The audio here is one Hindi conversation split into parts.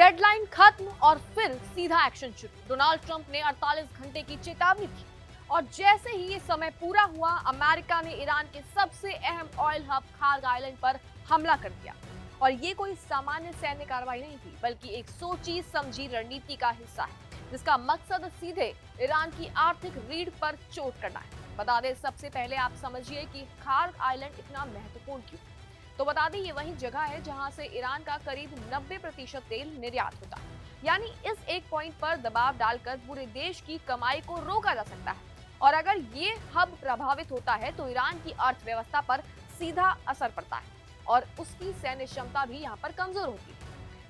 डेडलाइन खत्म और फिर सीधा एक्शन शुरू। डोनाल्ड ट्रंप ने 48 घंटे की चेतावनी दी और जैसे ही ये समय पूरा हुआ, अमेरिका ने ईरान के सबसे अहम ऑयल हब खार्ग आइलैंड पर हमला कर दिया। और ये कोई सामान्य सैन्य कार्रवाई नहीं थी, बल्कि एक सोची समझी रणनीति का हिस्सा है, जिसका मकसद सीधे ईरान की आर्थिक रीढ़ पर चोट करना है। बता दें, सबसे पहले आप समझिए कि खार्ग आइलैंड इतना महत्वपूर्ण क्यों। तो बता दें, ये वही जगह है जहां से ईरान का करीब 90% तेल निर्यात होता है। यानी इस एक पॉइंट पर दबाव डालकर पूरे देश की कमाई को रोका जा सकता है। और अगर ये हब प्रभावित होता है तो ईरान की अर्थव्यवस्था पर सीधा असर पड़ता है और उसकी सैन्य क्षमता भी यहाँ पर कमजोर होती है।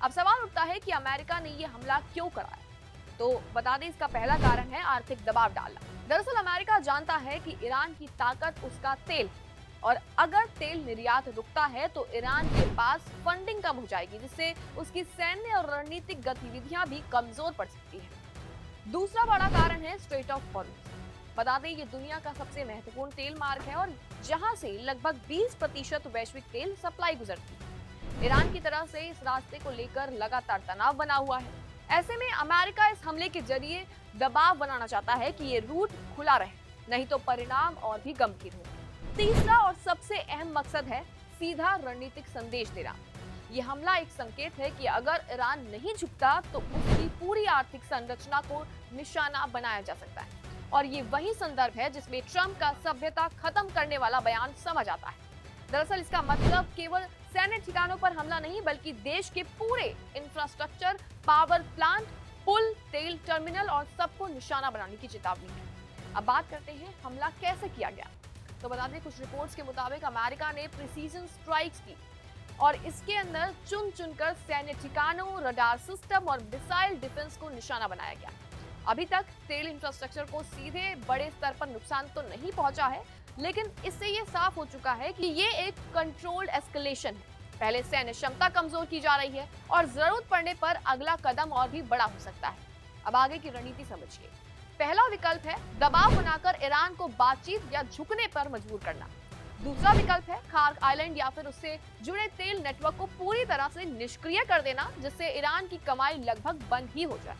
अब सवाल उठता है कि अमेरिका ने ये हमला क्यों कराया। तो बता दें, इसका पहला कारण है आर्थिक दबाव डालना। दरअसल अमेरिका जानता है कि ईरान की ताकत उसका तेल, और अगर तेल निर्यात रुकता है तो ईरान के पास फंडिंग कम हो जाएगी, जिससे उसकी सैन्य और रणनीतिक गतिविधियां भी कमजोर पड़ सकती हैं। दूसरा बड़ा कारण है स्ट्रेट ऑफ हॉर्मुज। बता दें, ये दुनिया का सबसे महत्वपूर्ण तेल मार्ग है और जहां से लगभग 20% वैश्विक तेल सप्लाई गुजरती है। ईरान की तरफ से इस रास्ते को लेकर लगातार तनाव बना हुआ है। ऐसे में अमेरिका इस हमले के जरिए दबाव बनाना चाहता है कि ये रूट खुला रहे, नहीं तो परिणाम और भी गंभीर हो। तीसरा और सबसे अहम मकसद है सीधा रणनीतिक संदेश देना। ये हमला एक संकेत है कि अगर ईरान नहीं झुकता तो उसकी पूरी आर्थिक संरचना को निशाना बनाया जा सकता है। और ये वही संदर्भ है जिसमें ट्रंप का सभ्यता खत्म करने वाला बयान समझ आता है। दरअसल इसका मतलब केवल सैन्य ठिकानों पर हमला नहीं, बल्कि देश के पूरे इंफ्रास्ट्रक्चर, पावर प्लांट, पुल, तेल टर्मिनल और सबको निशाना बनाने की चेतावनी है। अब बात करते हैं हमला कैसे किया गया। तो बता दें, कुछ रिपोर्ट्स के मुताबिक अमेरिका ने प्रिसीजन स्ट्राइक्स की और इसके अंदर चुन चुनकर सैन्य ठिकानों, रडार सिस्टम और मिसाइल डिफेंस को निशाना बनाया गया। अभी तक तेल इंफ्रास्ट्रक्चर को सीधे बड़े स्तर पर नुकसान तो नहीं पहुंचा है, लेकिन इससे ये साफ हो चुका है कि ये एक कंट्रोल्ड एस्केलेशन है। पहले सैन्य क्षमता कमजोर की जा रही है और जरूरत पड़ने पर अगला कदम और भी बड़ा हो सकता है। अब आगे की रणनीति समझिए। पहला विकल्प है दबाव बनाकर ईरान को बातचीत या झुकने पर मजबूर करना। दूसरा विकल्प है खार्ग आइलैंड या फिर उससे जुड़े तेल नेटवर्क को पूरी तरह से निष्क्रिय कर देना, जिससे ईरान की कमाई लगभग बंद ही हो जाए।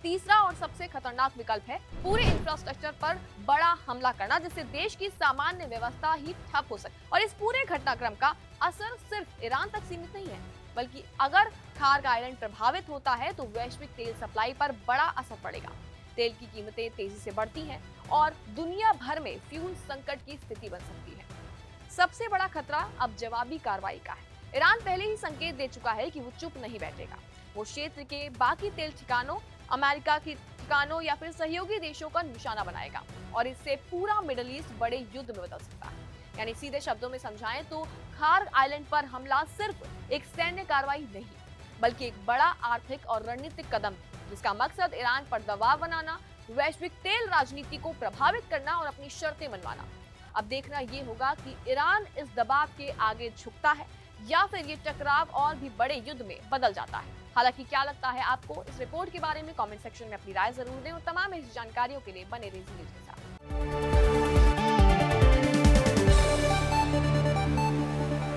तीसरा और सबसे खतरनाक विकल्प है पूरे इंफ्रास्ट्रक्चर पर बड़ा हमला करना, जिससे देश की सामान्य व्यवस्था ही ठप हो सके। और इस पूरे घटनाक्रम का असर सिर्फ ईरान तक सीमित नहीं है, बल्कि अगर खार्ग आइलैंड प्रभावित होता है तो वैश्विक तेल सप्लाई पर बड़ा असर पड़ेगा। तेल की कीमतें तेजी से बढ़ती हैं और दुनिया भर में फ्यूल संकट की स्थिति बन सकती है। सबसे बड़ा खतरा अब जवाबी कार्रवाई का है। ईरान पहले ही संकेत दे चुका है कि वो चुप नहीं बैठेगा। वो क्षेत्र के बाकी तेल ठिकानों, अमेरिका के ठिकानों या फिर सहयोगी देशों का निशाना बनाएगा और इससे पूरा मिडिल ईस्ट बड़े युद्ध में बदल सकता है। यानी सीधे शब्दों में समझाएं तो खार्ग आइलैंड पर हमला सिर्फ एक सैन्य कार्रवाई नहीं, बल्कि एक बड़ा आर्थिक और रणनीतिक कदम, जिसका मकसद ईरान पर दबाव बनाना, वैश्विक तेल राजनीति को प्रभावित करना और अपनी शर्तें मनवाना। अब देखना ये होगा कि ईरान इस दबाव के आगे झुकता है या फिर ये टकराव और भी बड़े युद्ध में बदल जाता है। हालांकि क्या लगता है आपको इस रिपोर्ट के बारे में, कमेंट सेक्शन में अपनी राय जरूर दें और तमाम ऐसी जानकारियों के लिए बने रहिए के साथ।